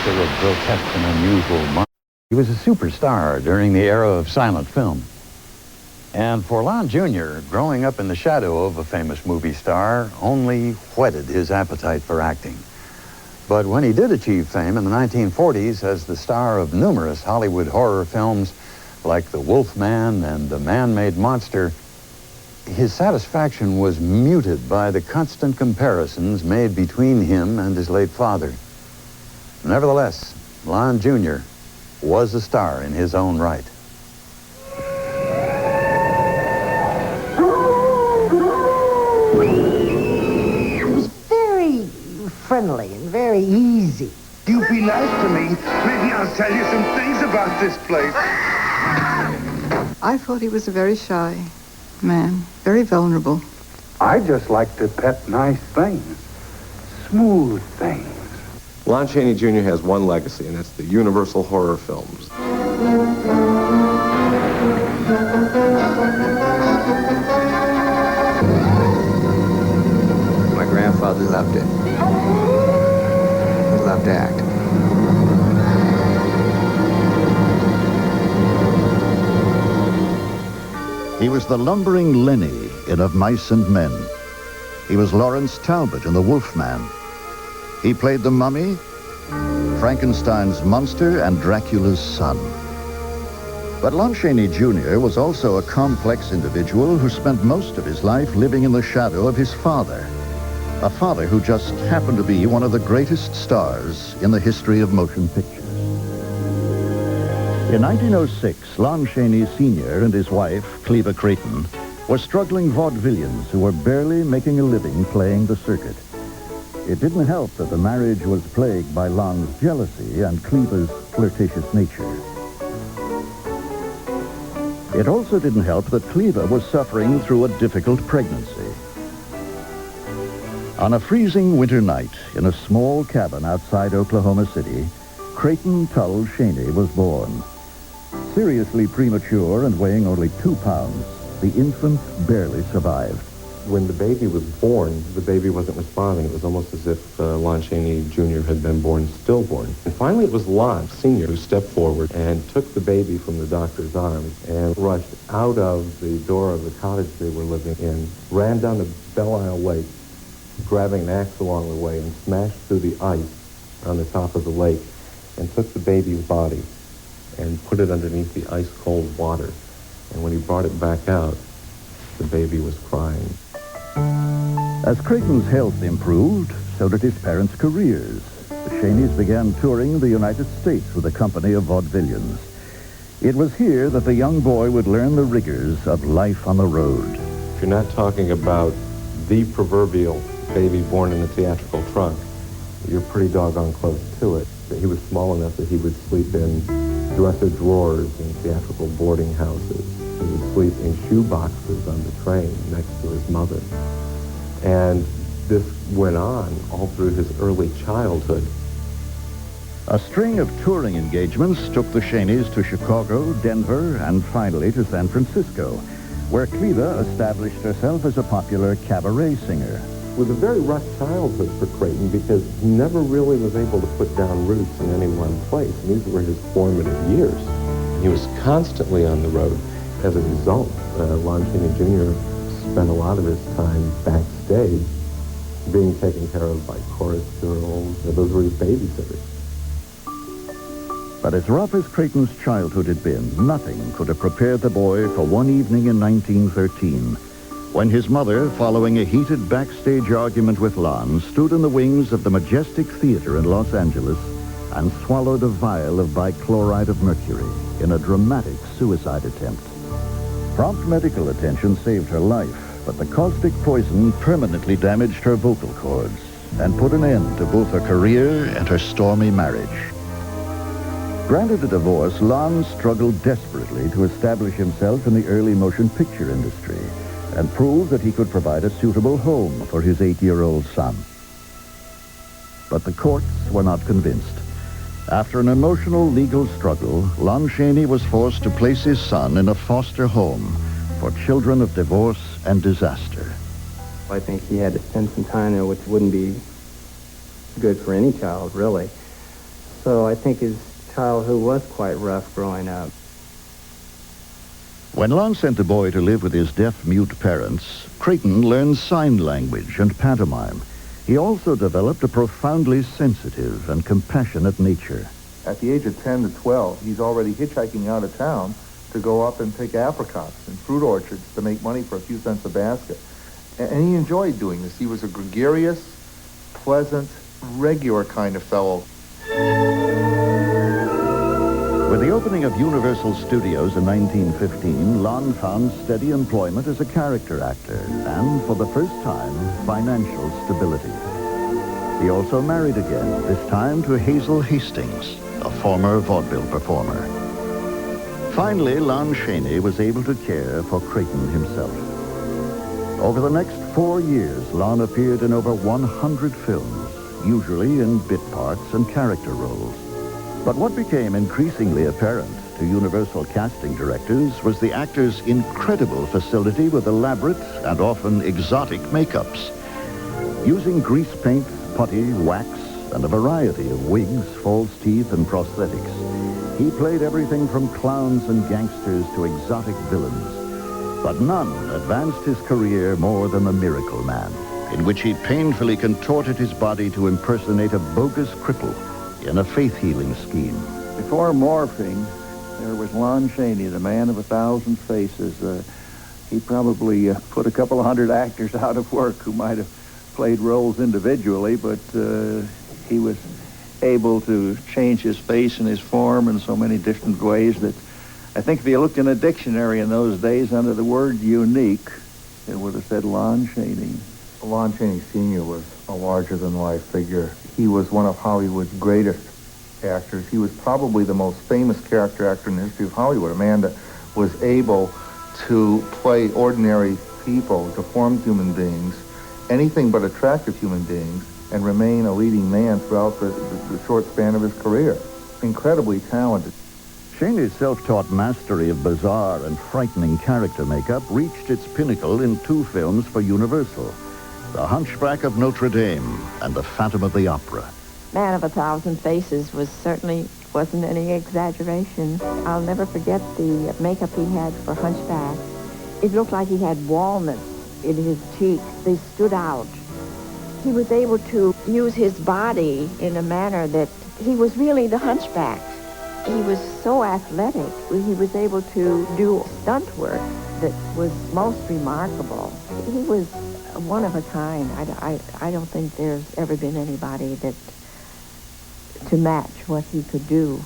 possessor of grotesque and unusual monsters. He was a superstar during the era of silent film. And for Lon Jr., growing up in the shadow of a famous movie star only whetted his appetite for acting. But when he did achieve fame in the 1940s as the star of numerous Hollywood horror films like The Wolfman and The Man-Made Monster, his satisfaction was muted by the constant comparisons made between him and his late father. Nevertheless, Lon Jr. was a star in his own right. He was very friendly and very easy. You be nice to me. Maybe I'll tell you some things about this place. I thought he was a very shy man, very vulnerable. I just like to pet nice things, smooth things. Lon Chaney Jr. has one legacy, and that's the Universal horror films. My grandfather loved it. He loved to act. He was the lumbering Lenny in Of Mice and Men. He was Lawrence Talbot in The Wolfman. He played the Mummy, Frankenstein's monster, and Dracula's son. But Lon Chaney Jr. was also a complex individual who spent most of his life living in the shadow of his father, a father who just happened to be one of the greatest stars in the history of motion pictures. In 1906, Lon Chaney Sr. and his wife, Cleva Creighton, were struggling vaudevillians who were barely making a living playing the circuit. It didn't help that the marriage was plagued by Lon's jealousy and Cleva's flirtatious nature. It also didn't help that Cleva was suffering through a difficult pregnancy. On a freezing winter night in a small cabin outside Oklahoma City, Creighton Tull Chaney was born. Seriously premature and weighing only 2 pounds, the infant barely survived. When the baby was born, the baby wasn't responding. It was almost as if Lon Chaney Jr. had been born stillborn. And finally, it was Lon Sr. who stepped forward and took the baby from the doctor's arms and rushed out of the door of the cottage they were living in, ran down the Belle Isle Lake, grabbing an axe along the way, and smashed through the ice on the top of the lake and took the baby's body and put it underneath the ice-cold water. And when he brought it back out, the baby was crying. As Creighton's health improved, so did his parents' careers. The Chaneys began touring the United States with a company of vaudevillians. It was here that the young boy would learn the rigors of life on the road. If you're not talking about the proverbial baby born in a theatrical trunk, you're pretty doggone close to it. He was small enough that he would sleep in dresser drawers in theatrical boarding houses. He would sleep in shoe boxes on the train next to his mother. And this went on all through his early childhood. A string of touring engagements took the Chaneys to Chicago, Denver, and finally to San Francisco, where Cleva established herself as a popular cabaret singer. It was a very rough childhood for Creighton because he never really was able to put down roots in any one place. And these were his formative years. He was constantly on the road. As a result, Lon Chaney Jr. spent a lot of his time backstage being taken care of by chorus girls. Those were his babysitters. But as rough as Creighton's childhood had been, nothing could have prepared the boy for one evening in 1913, when his mother, following a heated backstage argument with Lon, stood in the wings of the Majestic Theater in Los Angeles and swallowed a vial of bichloride of mercury in a dramatic suicide attempt. Prompt medical attention saved her life, but the caustic poison permanently damaged her vocal cords and put an end to both her career and her stormy marriage. Granted a divorce, Lon struggled desperately to establish himself in the early motion picture industry and prove that he could provide a suitable home for his 8-year-old son. But the courts were not convinced. After an emotional legal struggle, Lon Chaney was forced to place his son in a foster home for children of divorce and disaster. I think he had to spend some time there, which wouldn't be good for any child, really. So I think his childhood was quite rough growing up. When Lon sent the boy to live with his deaf-mute parents, Creighton learned sign language and pantomime. He also developed a profoundly sensitive and compassionate nature. At the age of 10 to 12, he's already hitchhiking out of town to go up and pick apricots in fruit orchards to make money for a few cents a basket. And he enjoyed doing this. He was a gregarious, pleasant, regular kind of fellow. With the opening of Universal Studios in 1915, Lon found steady employment as a character actor and, for the first time, financial stability. He also married again, this time to Hazel Hastings, a former vaudeville performer. Finally, Lon Chaney was able to care for Creighton himself. Over the next 4 years, Lon appeared in over 100 films, usually in bit parts and character roles. But what became increasingly apparent to Universal casting directors was the actor's incredible facility with elaborate and often exotic makeups. Using grease paint, putty, wax, and a variety of wigs, false teeth, and prosthetics, he played everything from clowns and gangsters to exotic villains. But none advanced his career more than The Miracle Man, in which he painfully contorted his body to impersonate a bogus cripple in a faith-healing scheme. Before morphing, there was Lon Chaney, the man of 1,000 faces. He probably put a couple of hundred actors out of work who might have played roles individually, but he was able to change his face and his form in so many different ways that I think if you looked in a dictionary in those days under the word unique, it would have said Lon Chaney. Lon Chaney Sr. was a larger-than-life figure. He was one of Hollywood's greatest actors. He was probably the most famous character actor in the history of Hollywood, a man that was able to play ordinary people, deformed human beings, anything but attractive human beings, and remain a leading man throughout the short span of his career. Incredibly talented. Chaney's self-taught mastery of bizarre and frightening character makeup reached its pinnacle in 2 films for Universal, The Hunchback of Notre Dame and The Phantom of the Opera. Man of 1,000 Faces wasn't any exaggeration. I'll never forget the makeup he had for Hunchback. It looked like he had walnuts in his cheeks. They stood out. He was able to use his body in a manner that he was really the Hunchback. He was so athletic. He was able to do stunt work that was most remarkable. He was one of a kind. I don't think there's ever been anybody to match what he could do.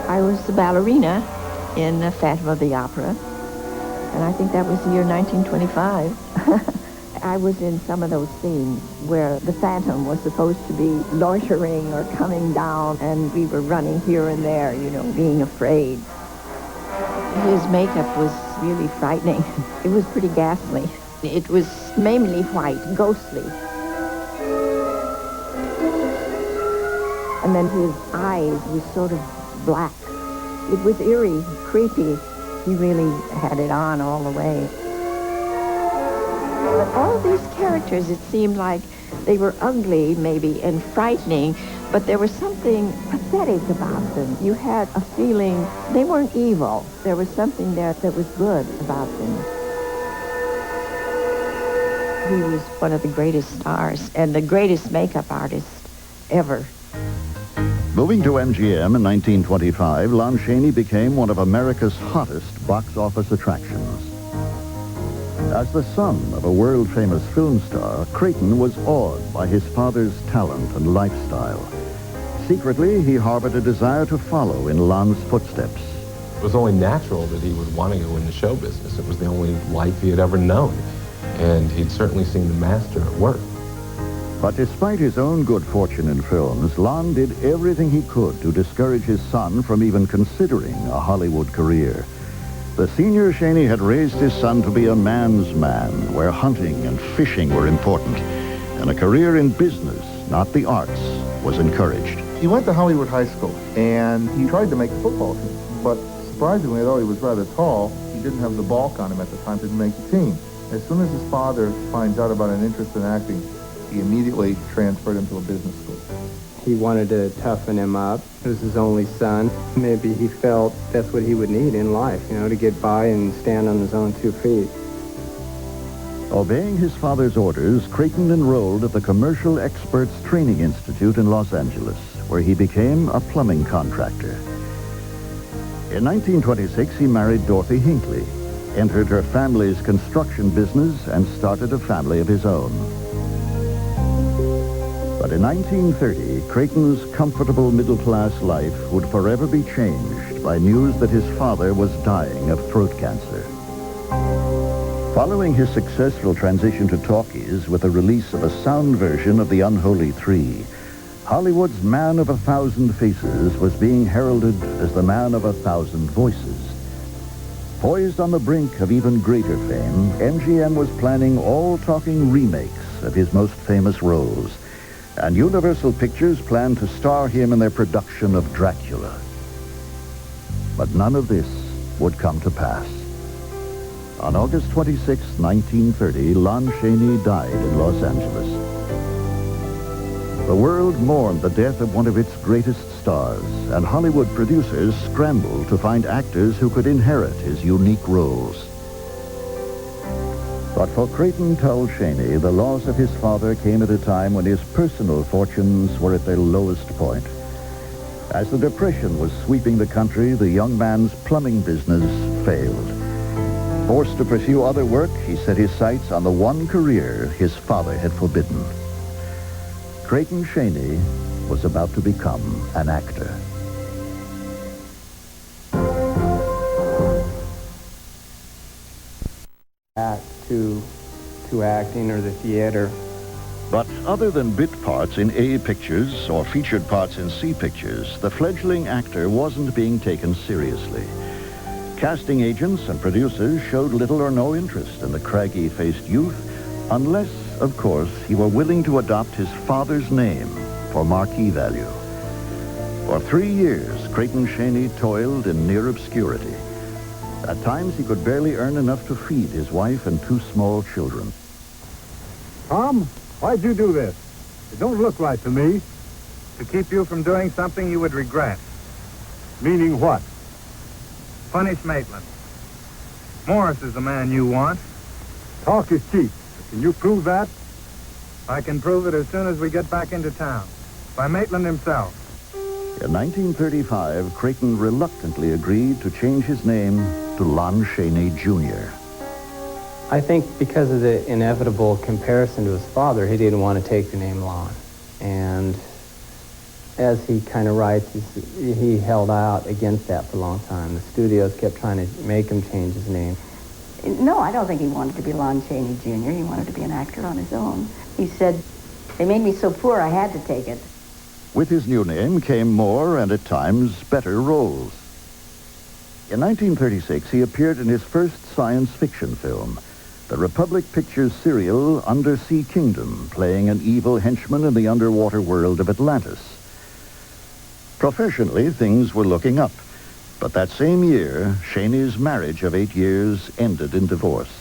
I was the ballerina in The Phantom of the Opera, and I think that was the year 1925. I was in some of those scenes where the Phantom was supposed to be loitering or coming down, and we were running here and there, being afraid. His makeup was really frightening. It was pretty ghastly. It was mainly white, ghostly. And then his eyes were sort of black. It was eerie, creepy. He really had it on all the way. But all of these characters, it seemed like they were ugly, maybe, and frightening, but there was something pathetic about them. You had a feeling they weren't evil. There was something there that was good about them. He was one of the greatest stars and the greatest makeup artist ever. Moving to MGM in 1925, Lon Chaney became one of America's hottest box office attractions. As the son of a world-famous film star, Creighton was awed by his father's talent and lifestyle. Secretly, he harbored a desire to follow in Lon's footsteps. It was only natural that he would want to go into show business. It was the only life he had ever known, and he'd certainly seen the master at work. But despite his own good fortune in films, Lon did everything he could to discourage his son from even considering a Hollywood career. The senior Chaney had raised his son to be a man's man, where hunting and fishing were important, and a career in business, not the arts, was encouraged. He went to Hollywood High School, and he tried to make the football team. But surprisingly, though he was rather tall, he didn't have the bulk on him at the time, didn't make the team. As soon as his father finds out about an interest in acting, he immediately transferred him to a business school. He wanted to toughen him up. It was his only son. Maybe he felt that's what he would need in life, you know, to get by and stand on his own 2 feet. Obeying his father's orders, Creighton enrolled at the Commercial Experts Training Institute in Los Angeles, where he became a plumbing contractor. In 1926, he married Dorothy Hinckley, entered her family's construction business, and started a family of his own. But in 1930, Creighton's comfortable middle-class life would forever be changed by news that his father was dying of throat cancer. Following his successful transition to talkies with the release of a sound version of The Unholy Three, Hollywood's man of 1,000 faces was being heralded as the man of 1,000 voices. Poised on the brink of even greater fame, MGM was planning all-talking remakes of his most famous roles, and Universal Pictures planned to star him in their production of Dracula. But none of this would come to pass. On August 26, 1930, Lon Chaney died in Los Angeles. The world mourned the death of one of its greatest stars, and Hollywood producers scrambled to find actors who could inherit his unique roles. But for Creighton Tull Chaney, the loss of his father came at a time when his personal fortunes were at their lowest point. As the Depression was sweeping the country, the young man's plumbing business failed. Forced to pursue other work, he set his sights on the one career his father had forbidden. Creighton Chaney was about to become an actor. To acting or the theater. But other than bit parts in A pictures or featured parts in C pictures, the fledgling actor wasn't being taken seriously. Casting agents and producers showed little or no interest in the craggy-faced youth, unless, of course, he were willing to adopt his father's name for marquee value. For 3 years, Creighton Chaney toiled in near obscurity. At times, he could barely earn enough to feed his wife and 2 small children. Tom, why'd you do this? It don't look right to me. To keep you from doing something you would regret. Meaning what? Punish Maitland. Morris is the man you want. Talk is cheap. Can you prove that? I can prove it as soon as we get back into town. By Maitland himself. In 1935, Creighton reluctantly agreed to change his name to Lon Chaney Jr. I think because of the inevitable comparison to his father, he didn't want to take the name Lon. And as he kind of writes, he held out against that for a long time. The studios kept trying to make him change his name. No, I don't think he wanted to be Lon Chaney Jr. He wanted to be an actor on his own. He said, they made me so poor I had to take it. With his new name came more and at times better roles. In 1936, he appeared in his first science fiction film, the Republic Pictures serial Undersea Kingdom, playing an evil henchman in the underwater world of Atlantis. Professionally, things were looking up, but that same year, Chaney's marriage of 8 years ended in divorce.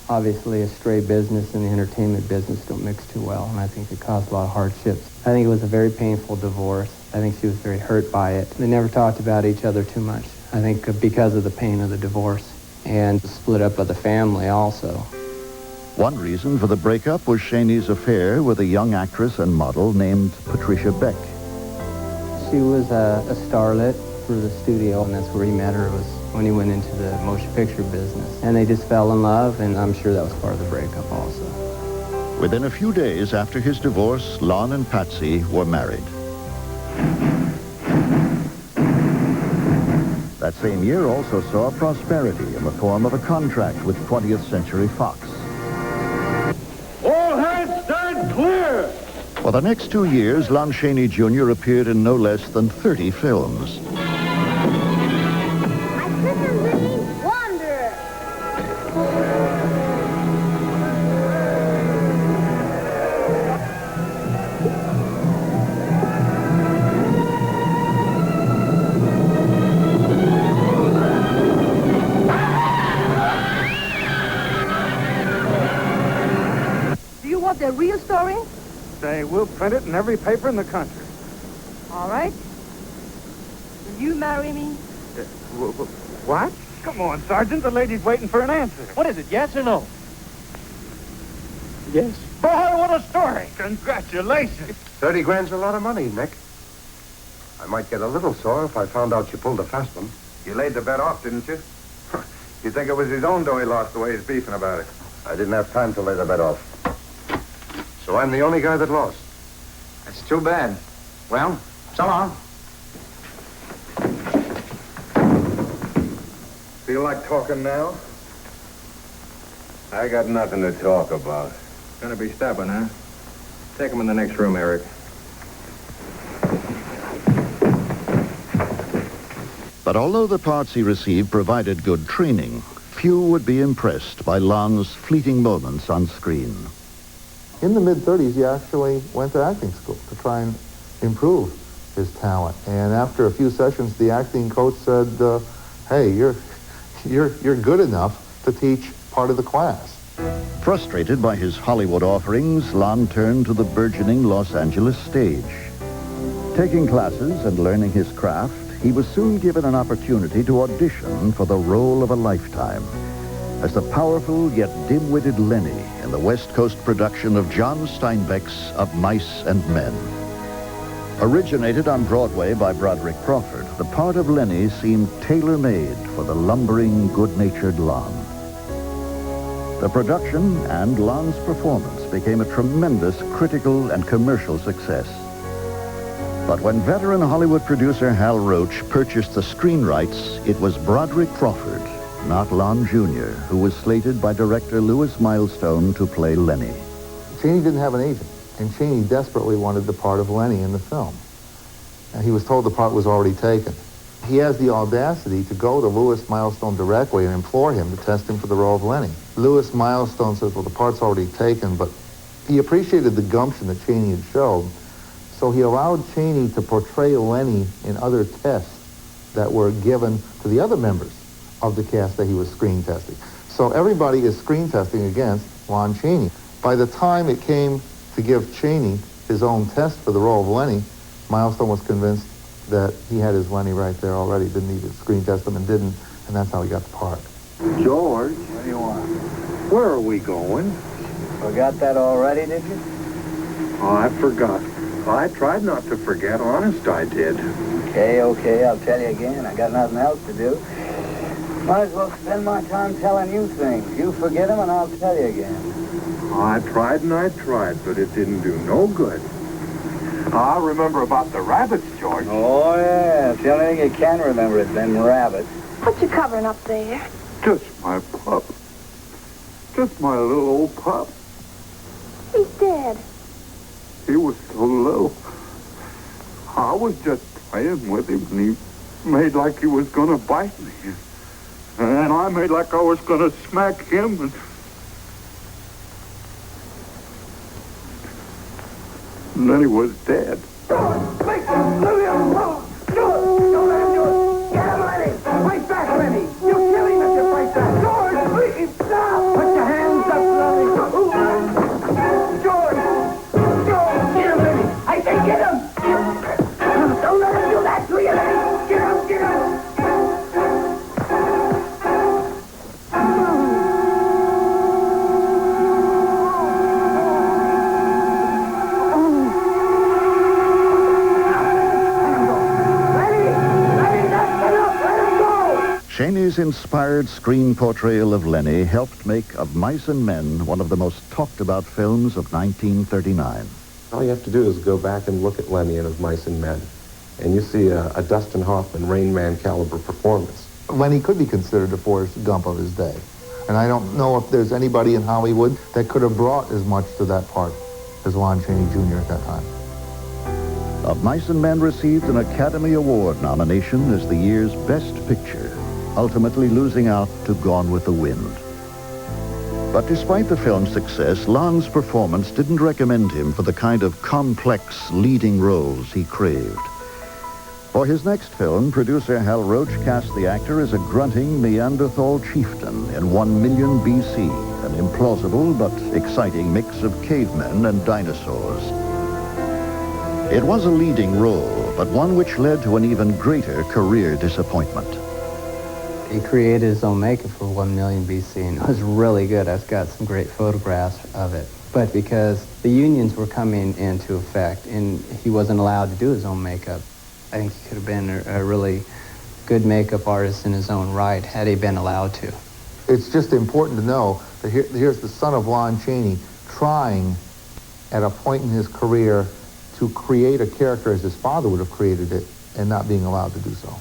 Obviously, a stray business and the entertainment business don't mix too well, and I think it caused a lot of hardships. I think it was a very painful divorce. I think she was very hurt by it. They never talked about each other too much, I think because of the pain of the divorce and the split up of the family also. One reason for the breakup was Chaney's affair with a young actress and model named Patricia Beck. She was a starlet for the studio, and that's where he met her, was when he went into the motion picture business. And they just fell in love, and I'm sure that was part of the breakup also. Within a few days after his divorce, Lon and Patsy were married. That same year also saw prosperity in the form of a contract with 20th Century Fox. All hands stand clear! For the next 2 years, Lon Chaney Jr. appeared in no less than 30 films. it a real story? Say, we'll print it in every paper in the country. All right. Will you marry me? What? Come on, Sergeant. The lady's waiting for an answer. What is it, yes or no? Yes. Boy, what a story. Congratulations. 30 grand's a lot of money, Nick. I might get a little sore if I found out you pulled a fast one. You laid the bet off, didn't you? You think it was his own dough he lost the way he's beefing about it? I didn't have time to lay the bet off. So I'm the only guy that lost. That's too bad. Well, so long. Feel like talking now? I got nothing to talk about. Gonna be stubborn, huh? Take him in the next room, Eric. But although the parts he received provided good training, few would be impressed by Lon's fleeting moments on screen. In the mid-30s, he actually went to acting school to try and improve his talent. And after a few sessions, the acting coach said, hey, you're good enough to teach part of the class. Frustrated by his Hollywood offerings, Lon turned to the burgeoning Los Angeles stage. Taking classes and learning his craft, he was soon given an opportunity to audition for the role of a lifetime as the powerful yet dim-witted Lenny in the West Coast production of John Steinbeck's Of Mice and Men. Originated on Broadway by Broderick Crawford, the part of Lenny seemed tailor-made for the lumbering, good-natured Lon. The production and Lon's performance became a tremendous critical and commercial success. But when veteran Hollywood producer Hal Roach purchased the screen rights, it was Broderick Crawford, not Lon Jr., who was slated by director Louis Milestone to play Lenny. Chaney didn't have an agent, and Chaney desperately wanted the part of Lenny in the film. And he was told the part was already taken. He has the audacity to go to Louis Milestone directly and implore him to test him for the role of Lenny. Louis Milestone says, well, the part's already taken, but he appreciated the gumption that Chaney had showed, so he allowed Chaney to portray Lenny in other tests that were given to the other members of the cast that he was screen testing. So everybody is screen testing against Lon Chaney. By the time it came to give Chaney his own test for the role of Lenny, Milestone was convinced that he had his Lenny right there already, didn't need to screen test him, and didn't, and that's how he got the part. George, What do you want? where are we going? Forgot that already, did you? Oh, I forgot. I tried not to forget. Honest, I did. Okay, I'll tell you again. I got nothing else to do. Might as well spend my time telling you things. You forget them and I'll tell you again. I tried and I tried, but it didn't do no good. I remember about the rabbits, George. Oh, yeah. It's the only thing you can remember is them rabbits. What you covering up there? Just my pup. Just my little old pup. He's dead. He was so little. I was just playing with him, and he made like he was going to bite me. And I made like I was going to smack him, and then he was dead. Don't let him do it. Get him, Lenny. Fight back, Lenny. You kill him if you fight back. George, please stop. Put your hands up, Lenny. George. Get him, Lenny. I say get him. Don't let him do that to you, Lenny. Get him, get him. Chaney's inspired screen portrayal of Lenny helped make Of Mice and Men one of the most talked-about films of 1939. All you have to do is go back and look at Lenny and Of Mice and Men, and you see a Dustin Hoffman, Rain Man caliber performance. Lenny could be considered the Forrest Gump of his day. And I don't know if there's anybody in Hollywood that could have brought as much to that part as Lon Chaney Jr. at that time. Of Mice and Men received an Academy Award nomination as the year's Best Picture, ultimately losing out to Gone with the Wind. But despite the film's success, Lon's performance didn't recommend him for the kind of complex leading roles he craved. For his next film, producer Hal Roach cast the actor as a grunting Neanderthal chieftain in 1 Million BC, a an implausible but exciting mix of cavemen and dinosaurs. It was a leading role, but one which led to an even greater career disappointment. He created his own makeup for 1 million BC, and it was really good. I've got some great photographs of it. But because the unions were coming into effect and he wasn't allowed to do his own makeup, I think he could have been a really good makeup artist in his own right had he been allowed to. It's just important to know that here's the son of Lon Chaney trying at a point in his career to create a character as his father would have created it and not being allowed to do so.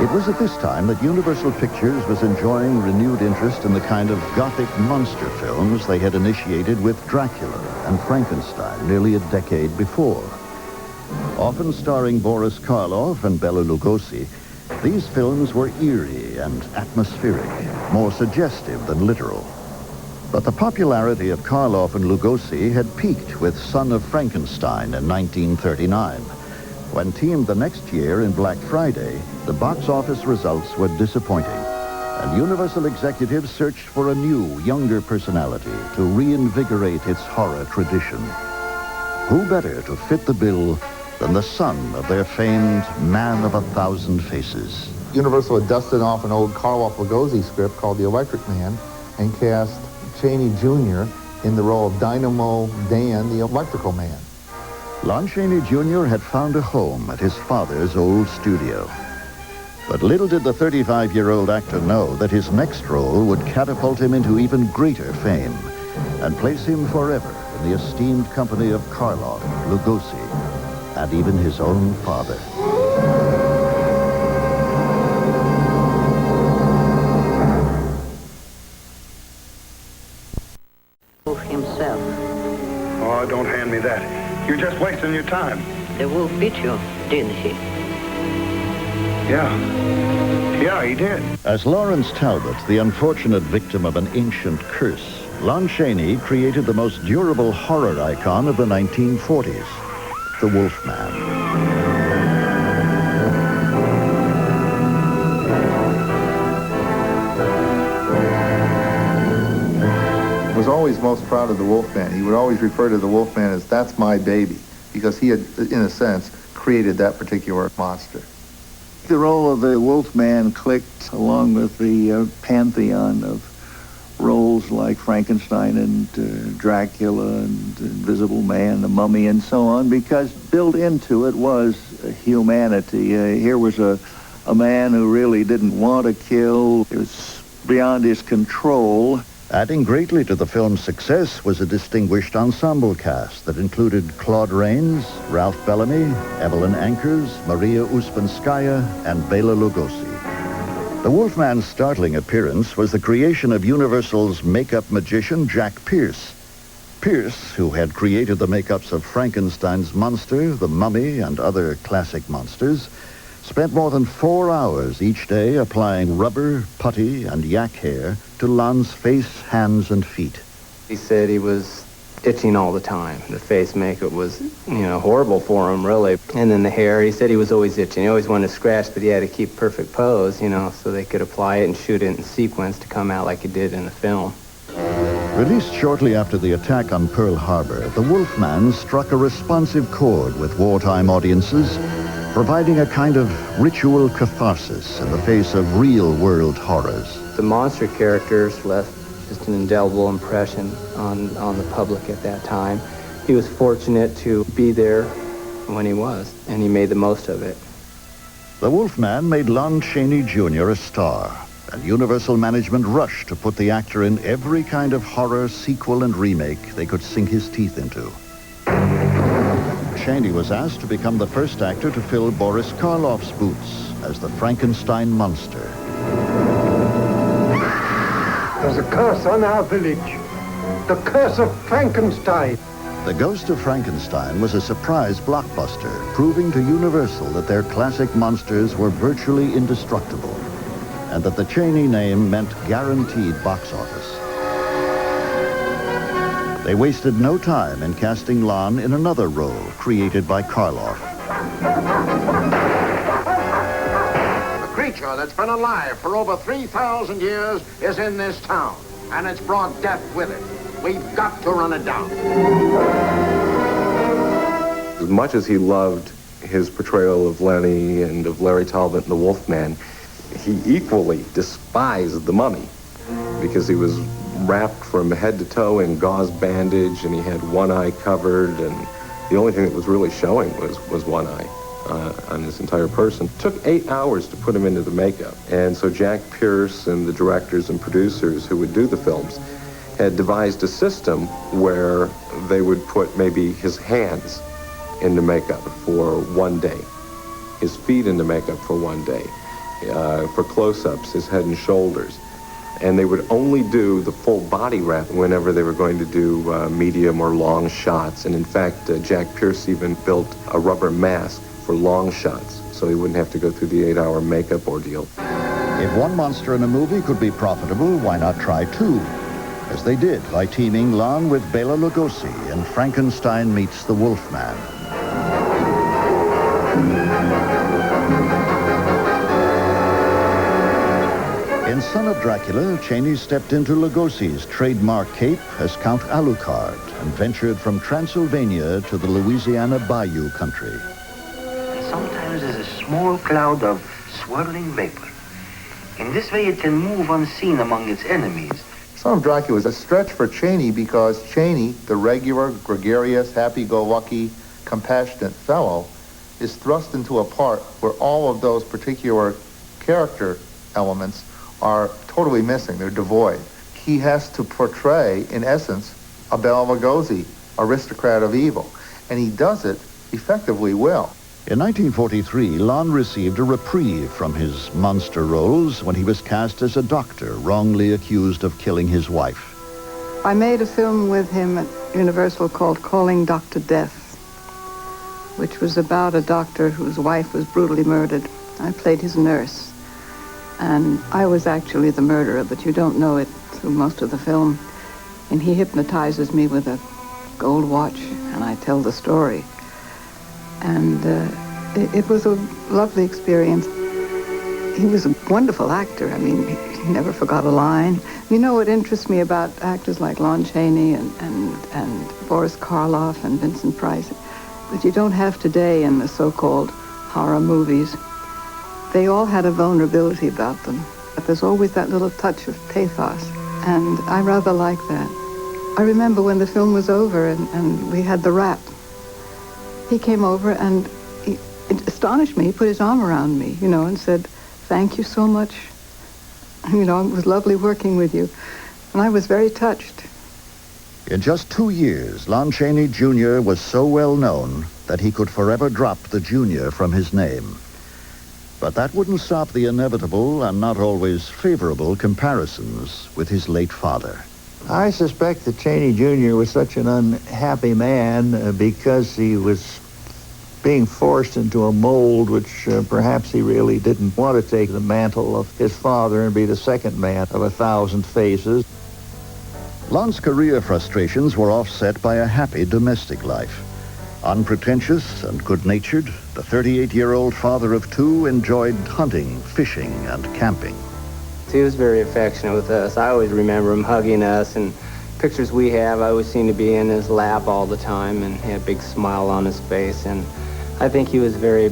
It was at this time that Universal Pictures was enjoying renewed interest in the kind of gothic monster films they had initiated with Dracula and Frankenstein nearly a decade before. Often starring Boris Karloff and Bela Lugosi, these films were eerie and atmospheric, more suggestive than literal. But the popularity of Karloff and Lugosi had peaked with Son of Frankenstein in 1939. When teamed the next year in Black Friday, the box office results were disappointing, and Universal executives searched for a new, younger personality to reinvigorate its horror tradition. Who better to fit the bill than the son of their famed Man of 1,000 Faces? Universal had dusted off an old Karloff-Lugosi script called The Electric Man and cast Chaney Jr. in the role of Dynamo Dan, the Electrical Man. Lon Chaney Jr. had found a home at his father's old studio. But little did the 35-year-old actor know that his next role would catapult him into even greater fame and place him forever in the esteemed company of Karloff, Lugosi, and even his own father. Himself. Oh, don't hand me that. You're just wasting your time. The wolf bit you, didn't he? Yeah, he did. As Lawrence Talbot, the unfortunate victim of an ancient curse, Lon Chaney created the most durable horror icon of the 1940s, the Wolfman. Was always most proud of the Wolfman. He would always refer to the Wolfman as, "That's my baby," because he had, in a sense, created that particular monster. The role of the Wolfman clicked along with the pantheon of roles like Frankenstein and Dracula and Invisible Man, the Mummy, and so on, because built into it was humanity. Here was a man who really didn't want to kill. It was beyond his control. Adding greatly to the film's success was a distinguished ensemble cast that included Claude Rains, Ralph Bellamy, Evelyn Ankers, Maria Ouspenskaya, and Bela Lugosi. The Wolfman's startling appearance was the creation of Universal's makeup magician Jack Pierce. Pierce, who had created the makeups of Frankenstein's monster, the Mummy, and other classic monsters, spent more than 4 hours each day applying rubber, putty, and yak hair to Lon's face, hands, and feet. He said he was itching all the time. The face makeup was, horrible for him, really. And then the hair, he said he was always itching. He always wanted to scratch, but he had to keep perfect pose, so they could apply it and shoot it in sequence to come out like he did in the film. Released shortly after the attack on Pearl Harbor, The Wolfman struck a responsive chord with wartime audiences, providing a kind of ritual catharsis in the face of real-world horrors. The monster characters left just an indelible impression on the public at that time. He was fortunate to be there when he was, and he made the most of it. The Wolfman made Lon Chaney Jr. a star, and Universal management rushed to put the actor in every kind of horror sequel and remake they could sink his teeth into. Chaney was asked to become the first actor to fill Boris Karloff's boots as the Frankenstein monster. There's a curse on our village. The curse of Frankenstein. The Ghost of Frankenstein was a surprise blockbuster, proving to Universal that their classic monsters were virtually indestructible, and that the Chaney name meant guaranteed box office. They wasted no time in casting Lon in another role created by Karloff. The creature that's been alive for over 3,000 years is in this town, and it's brought death with it. We've got to run it down. As much as he loved his portrayal of Lenny and of Larry Talbot and the Wolfman, he equally despised the Mummy because he was wrapped from head to toe in gauze bandage and he had one eye covered, and the only thing that was really showing was one eye on his entire person. It took 8 hours to put him into the makeup, and so Jack Pierce and the directors and producers who would do the films had devised a system where they would put maybe his hands into makeup for one day, his feet into makeup for one day, for close-ups, his head and shoulders. And they would only do the full body wrap whenever they were going to do medium or long shots. And in fact, Jack Pierce even built a rubber mask for long shots, so he wouldn't have to go through the 8-hour makeup ordeal. If one monster in a movie could be profitable, why not try two? As they did by teaming Lon with Bela Lugosi in Frankenstein Meets the Wolfman. In Son of Dracula, Chaney stepped into Lugosi's trademark cape as Count Alucard and ventured from Transylvania to the Louisiana Bayou country. And sometimes there's a small cloud of swirling vapor. In this way, it can move unseen among its enemies. Son of Dracula was a stretch for Chaney because Chaney, the regular, gregarious, happy-go-lucky, compassionate fellow, is thrust into a part where all of those particular character elements are totally missing. They're devoid. He has to portray, in essence, a Bela Lugosi, aristocrat of evil. And he does it effectively well. In 1943, Lon received a reprieve from his monster roles when he was cast as a doctor wrongly accused of killing his wife. I made a film with him at Universal called Calling Dr. Death, which was about a doctor whose wife was brutally murdered. I played his nurse. And I was actually the murderer, but you don't know it through most of the film. And he hypnotizes me with a gold watch, and I tell the story. And it was a lovely experience. He was a wonderful actor. I mean, he never forgot a line. You know what interests me about actors like Lon Chaney and Boris Karloff and Vincent Price, that you don't have today in the so-called horror movies. They all had a vulnerability about them. But there's always that little touch of pathos, and I rather like that. I remember when the film was over and we had the wrap. He came over and it astonished me. He put his arm around me, and said, "Thank you so much. It was lovely working with you." And I was very touched. In just 2 years, Lon Chaney Jr. was so well known that he could forever drop the Jr. from his name. But that wouldn't stop the inevitable and not always favorable comparisons with his late father. I suspect that Chaney Jr. was such an unhappy man because he was being forced into a mold which perhaps he really didn't want to take the mantle of his father and be the second man of 1,000 faces. Lon's career frustrations were offset by a happy domestic life. Unpretentious and good-natured, the 38-year-old father of two enjoyed hunting, fishing, and camping. He was very affectionate with us. I always remember him hugging us, and pictures we have, I always seem to be in his lap all the time, and he had a big smile on his face, and I think he was a very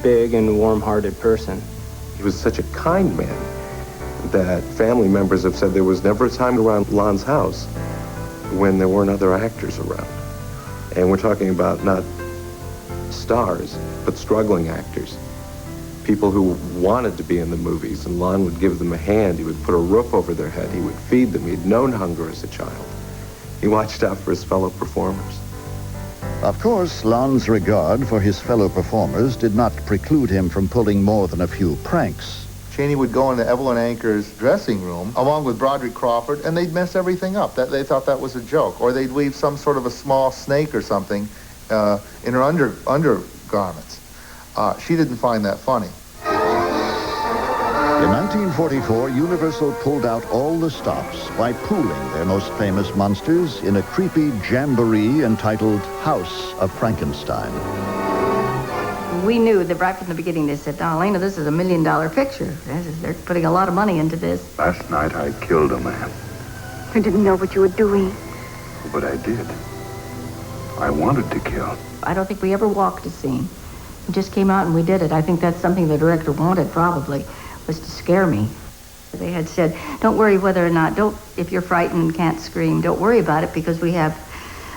big and warm-hearted person. He was such a kind man that family members have said there was never a time around Lon's house when there weren't other actors around. And we're talking about not stars, but struggling actors. People who wanted to be in the movies, and Lon would give them a hand. He would put a roof over their head. He would feed them. He'd known hunger as a child. He watched out for his fellow performers. Of course, Lon's regard for his fellow performers did not preclude him from pulling more than a few pranks. Chaney would go into Evelyn Anker's dressing room along with Broderick Crawford, and they'd mess everything up. They thought that was a joke. Or they'd leave some sort of a small snake or something in her undergarments. She didn't find that funny. In 1944, Universal pulled out all the stops by pooling their most famous monsters in a creepy jamboree entitled House of Frankenstein. we knew that right from the beginning. They said, "Now, Elena, this is $1 million picture. They're putting a lot of money into this." Last night I killed a man. You didn't know what you were doing. But I did. I wanted to kill. I don't think we ever walked a scene. We just came out and we did it. I think that's something the director wanted, probably, was to scare me. They had said, don't worry whether or not, if you're frightened and can't scream, don't worry about it because we have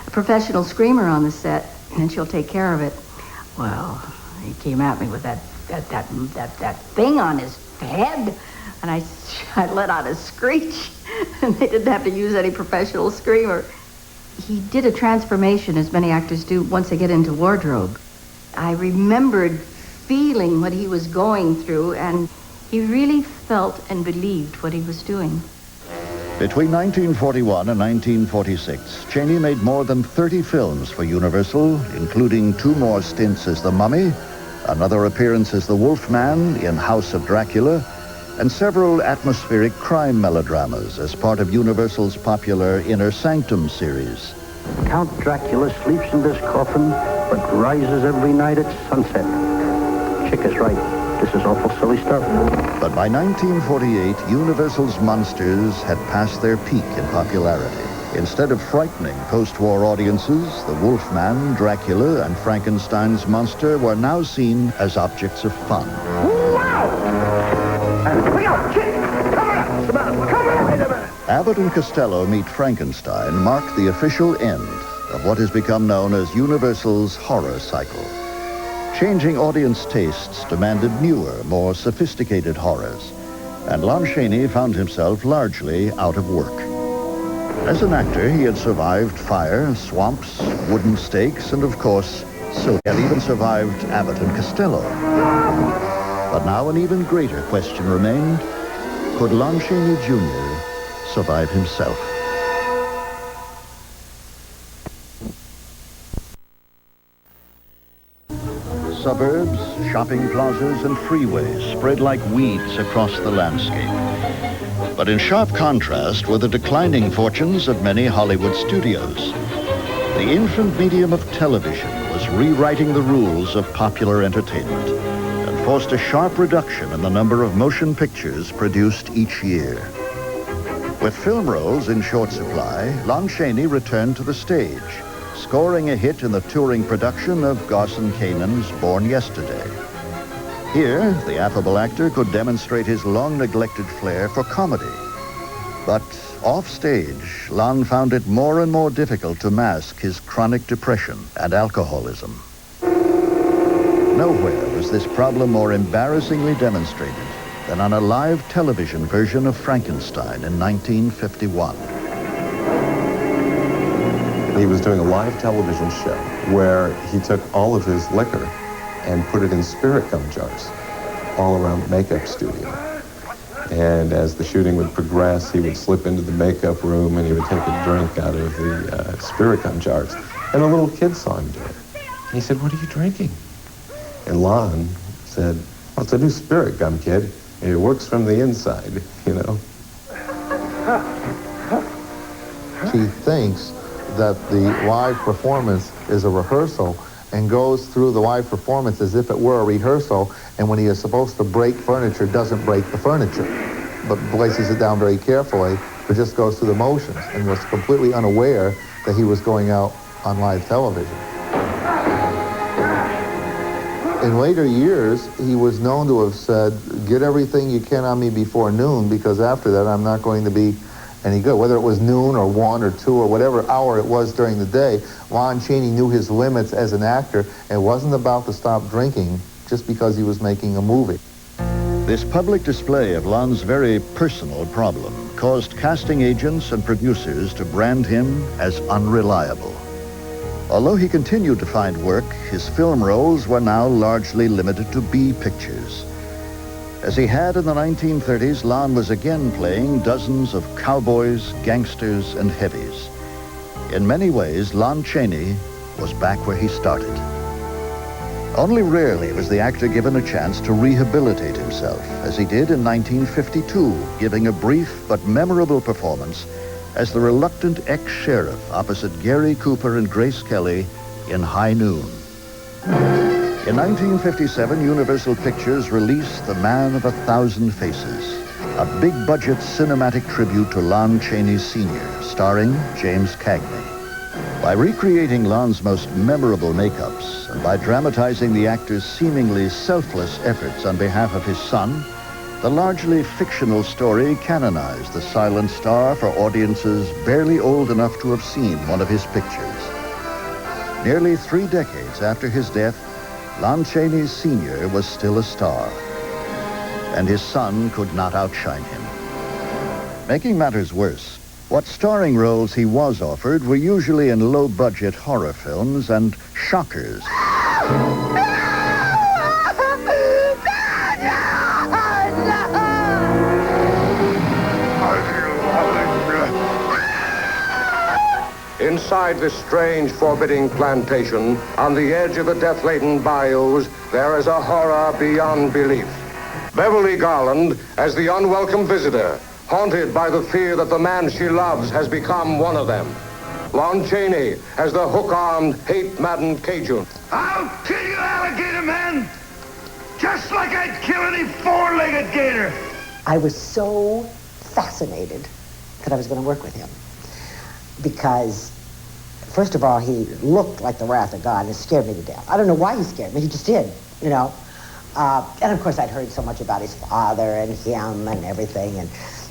a professional screamer on the set and she'll take care of it. Well, he came at me with that thing on his head, and I let out a screech, and they didn't have to use any professional screamer. He did a transformation, as many actors do, once they get into wardrobe. I remembered feeling what he was going through, and he really felt and believed what he was doing. Between 1941 and 1946, Chaney made more than 30 films for Universal, including 2 more stints as the Mummy, another appearance as the Wolfman in House of Dracula, and several atmospheric crime melodramas as part of Universal's popular Inner Sanctum series. Count Dracula sleeps in this coffin, but rises every night at sunset. Chick is right. This is awful silly stuff. But by 1948, Universal's monsters had passed their peak in popularity. Instead of frightening post-war audiences, the Wolfman, Dracula, and Frankenstein's monster were now seen as objects of fun. Look out, Chick! Cover up! What's the matter? Cover up! Wait a minute! Abbott and Costello Meet Frankenstein marked the official end of what has become known as Universal's horror cycle. Changing audience tastes demanded newer, more sophisticated horrors, and Lon Chaney found himself largely out of work. As an actor, he had survived fire, swamps, wooden stakes, and of course, so he had even survived Abbott and Costello. But now an even greater question remained: could Lon Chaney Jr. survive himself? Suburbs, shopping plazas, and freeways spread like weeds across the landscape. But in sharp contrast were the declining fortunes of many Hollywood studios. The infant medium of television was rewriting the rules of popular entertainment and forced a sharp reduction in the number of motion pictures produced each year. With film roles in short supply, Lon Chaney returned to the stage, scoring a hit in the touring production of Garson Kanan's Born Yesterday. Here, the affable actor could demonstrate his long-neglected flair for comedy. But off-stage, Lon found it more and more difficult to mask his chronic depression and alcoholism. Nowhere was this problem more embarrassingly demonstrated than on a live television version of Frankenstein in 1951. He was doing a live television show where he took all of his liquor and put it in spirit gum jars all around the makeup studio. And as the shooting would progress, he would slip into the makeup room and he would take a drink out of the spirit gum jars. And a little kid saw him do it. And he said, "What are you drinking?" And Lon said, "Well, it's a new spirit gum, kid. It works from the inside, you know." She thinks that the live performance is a rehearsal and goes through the live performance as if it were a rehearsal, and when he is supposed to break furniture, doesn't break the furniture, but places it down very carefully, but just goes through the motions, and was completely unaware that he was going out on live television. In later years, he was known to have said, "Get everything you can on me before noon, because after that I'm not going to be any good." Whether it was noon or 1 or 2 or whatever hour it was during the day, Lon Chaney knew his limits as an actor and wasn't about to stop drinking just because he was making a movie. This public display of Lon's very personal problem caused casting agents and producers to brand him as unreliable. Although he continued to find work, his film roles were now largely limited to B pictures. As he had in the 1930s, Lon was again playing dozens of cowboys, gangsters, and heavies. In many ways, Lon Chaney was back where he started. Only rarely was the actor given a chance to rehabilitate himself, as he did in 1952, giving a brief but memorable performance as the reluctant ex-sheriff opposite Gary Cooper and Grace Kelly in High Noon. In 1957, Universal Pictures released The Man of 1,000 Faces, a big-budget cinematic tribute to Lon Chaney Sr., starring James Cagney. By recreating Lon's most memorable makeups and by dramatizing the actor's seemingly selfless efforts on behalf of his son, the largely fictional story canonized the silent star for audiences barely old enough to have seen one of his pictures. Nearly 3 decades after his death, Lon Chaney Sr. was still a star, and his son could not outshine him. Making matters worse, what starring roles he was offered were usually in low-budget horror films and shockers. Inside this strange, forbidding plantation, on the edge of the death-laden bayous, there is a horror beyond belief. Beverly Garland as the unwelcome visitor, haunted by the fear that the man she loves has become one of them. Lon Chaney as the hook-armed, hate-maddened Cajun. I'll kill you, alligator man! Just like I'd kill any four-legged gator! I was so fascinated that I was going to work with him. Because, first of all, he looked like the wrath of God and it scared me to death. I don't know why he scared me, he just did, you know. And of course I'd heard so much about his father and him and everything and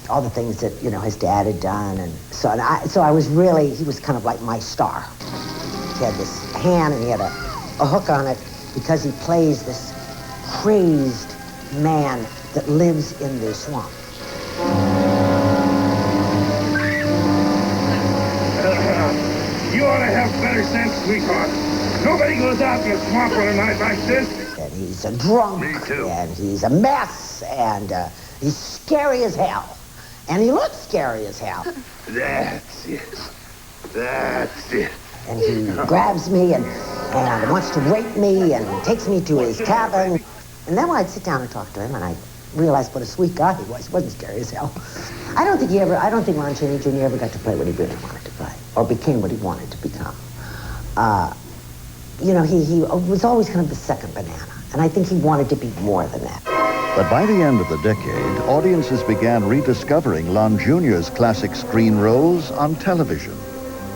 all the things that, you know, his dad had done. And so I was really, he was kind of like my star. He had this hand and he had a hook on it because he plays this crazed man that lives in the swamp. You ought to have better sense, sweetheart. Nobody goes out in the swamp on a night like this. And he's a drunk. Me too. And he's a mess. And he's scary as hell. And he looks scary as hell. That's it. That's it. And he grabs me and wants to rape me and takes me to his cabin. And then when I'd sit down and talk to him and I realized what a sweet guy he was. He wasn't scary as hell. I don't think Lon Chaney Jr. ever got to play what he really wanted to play or became what he wanted to become. You know, he was always kind of the second banana. And I think he wanted to be more than that. But by the end of the decade, audiences began rediscovering Lon Jr.'s classic screen roles on television.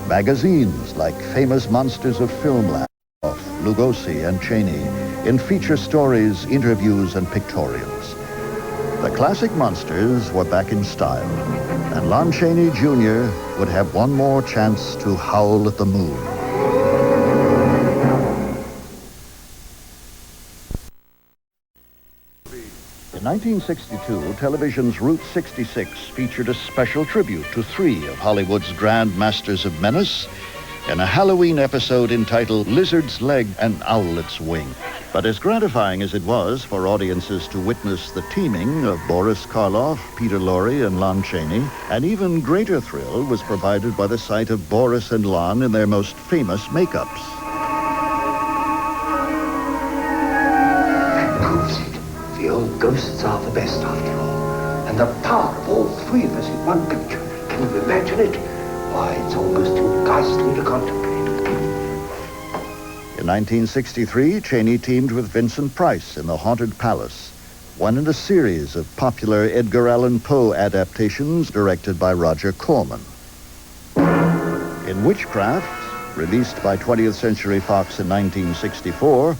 Magazines like Famous Monsters of Filmland, Lugosi and Chaney, in feature stories, interviews, and pictorials. The classic monsters were back in style, and Lon Chaney Jr. would have one more chance to howl at the moon. In 1962, television's Route 66 featured a special tribute to 3 of Hollywood's grand masters of menace in a Halloween episode entitled Lizard's Leg and Owlet's Wing. But as gratifying as it was for audiences to witness the teaming of Boris Karloff, Peter Lorre, and Lon Chaney, an even greater thrill was provided by the sight of Boris and Lon in their most famous makeups. That proves it. The old ghosts are the best after all. And the power of all 3 of us in one picture. Can you imagine it? Why, it's almost too ghastly to contemplate. In 1963, Chaney teamed with Vincent Price in The Haunted Palace, one in a series of popular Edgar Allan Poe adaptations directed by Roger Corman. In Witchcraft, released by 20th Century Fox in 1964,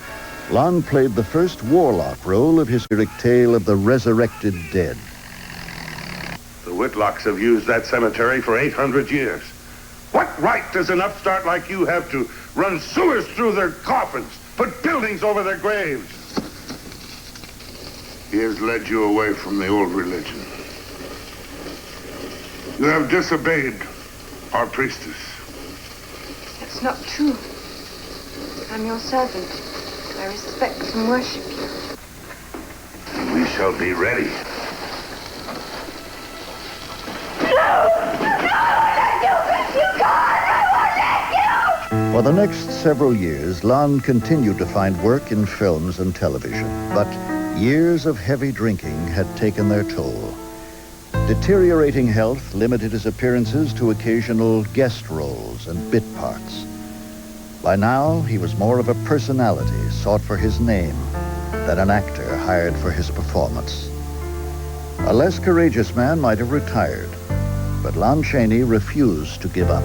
Lon played the first warlock role of his lyric tale of the resurrected dead. The Whitlocks have used that cemetery for 800 years. What right does an upstart like you have to run sewers through their coffins, put buildings over their graves? He has led you away from the old religion. You have disobeyed our priestess. That's not true. I'm your servant. I respect and worship you. We shall be ready. For the next several years, Lon continued to find work in films and television, but years of heavy drinking had taken their toll. Deteriorating health limited his appearances to occasional guest roles and bit parts. By now, he was more of a personality sought for his name than an actor hired for his performance. A less courageous man might have retired, but Lon Chaney refused to give up.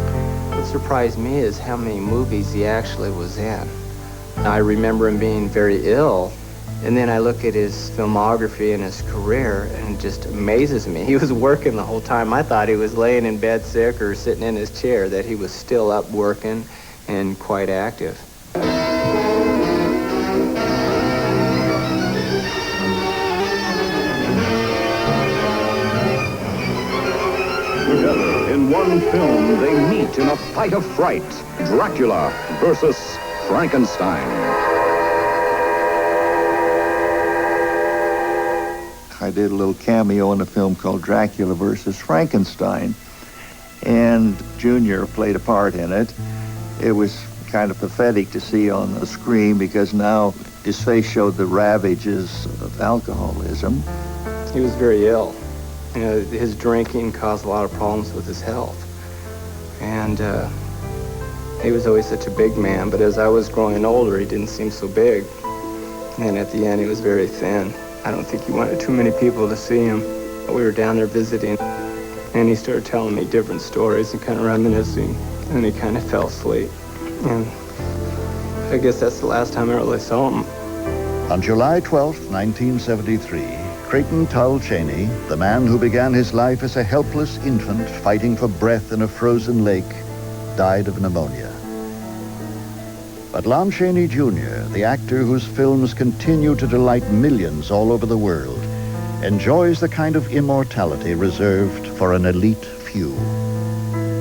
What surprised me is how many movies he actually was in. I remember him being very ill, and then I look at his filmography and his career, and it just amazes me. He was working the whole time. I thought he was laying in bed sick or sitting in his chair, that he was still up working and quite active. Together in one film, they meet in a fight of fright. Dracula versus Frankenstein. I did a little cameo in a film called Dracula versus Frankenstein, and Junior played a part in it. It was kind of pathetic to see on the screen because now his face showed the ravages of alcoholism. He was very ill. You know, his drinking caused a lot of problems with his health. And he was always such a big man, but as I was growing older, he didn't seem so big. And at the end, he was very thin. I don't think he wanted too many people to see him. We were down there visiting, and he started telling me different stories and kind of reminiscing, and he kind of fell asleep. And I guess that's the last time I really saw him. On July 12th, 1973, Creighton Tull Chaney, the man who began his life as a helpless infant fighting for breath in a frozen lake, died of pneumonia. But Lon Chaney Jr., the actor whose films continue to delight millions all over the world, enjoys the kind of immortality reserved for an elite few.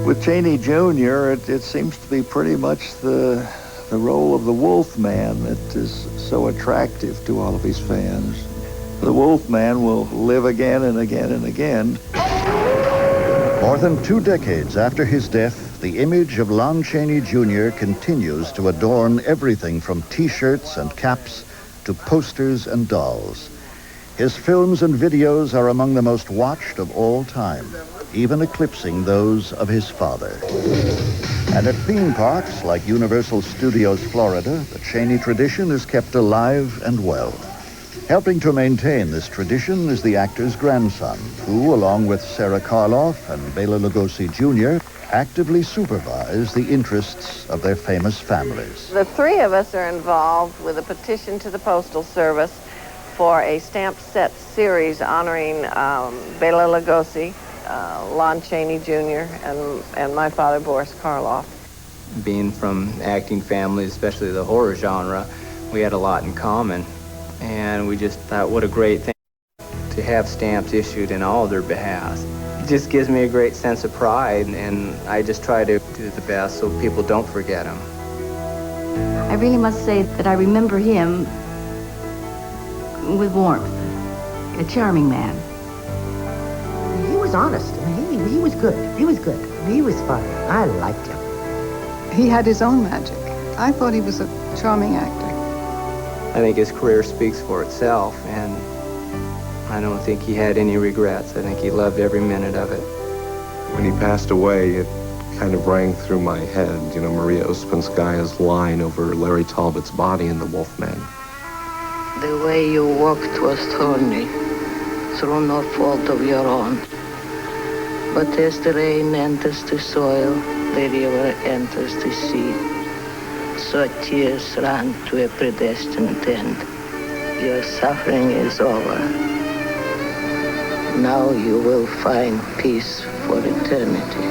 With Chaney Jr., it seems to be pretty much the role of the wolf man that is so attractive to all of his fans. The wolf man will live again and again and again. More than 2 decades after his death, the image of Lon Chaney Jr. continues to adorn everything from T-shirts and caps to posters and dolls. His films and videos are among the most watched of all time, even eclipsing those of his father. And at theme parks like Universal Studios Florida, the Chaney tradition is kept alive and well. Helping to maintain this tradition is the actor's grandson, who, along with Sarah Karloff and Bela Lugosi Jr., actively supervise the interests of their famous families. The 3 of us are involved with a petition to the Postal Service for a stamp set series honoring Bela Lugosi, Lon Chaney Jr., and my father, Boris Karloff. Being from acting families, especially the horror genre, we had a lot in common. And we just thought, what a great thing to have stamps issued in all their behalf. It just gives me a great sense of pride, and I just try to do the best so people don't forget him. I really must say that I remember him with warmth. A charming man. He was honest. He was good. He was good. He was fun. I liked him. He had his own magic. I thought he was a charming actor. I think his career speaks for itself, and I don't think he had any regrets. I think he loved every minute of it. When he passed away, it kind of rang through my head, you know, Maria Ouspenskaya's line over Larry Talbot's body in The Wolfman. The way you walked was thorny, through no fault of your own. But as the rain enters the soil, the river enters the sea. So tears run to a predestined end. Your suffering is over. Now you will find peace for eternity.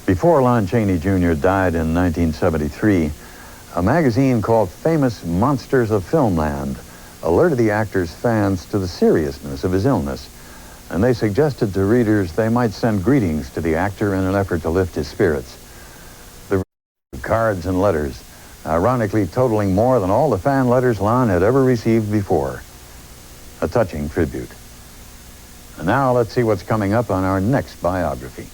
Before Lon Chaney Jr. died in 1973, a magazine called Famous Monsters of Filmland alerted the actor's fans to the seriousness of his illness, and they suggested to readers they might send greetings to the actor in an effort to lift his spirits. The cards and letters, ironically totaling more than all the fan letters Lon had ever received before. A touching tribute. And now let's see what's coming up on our next biography.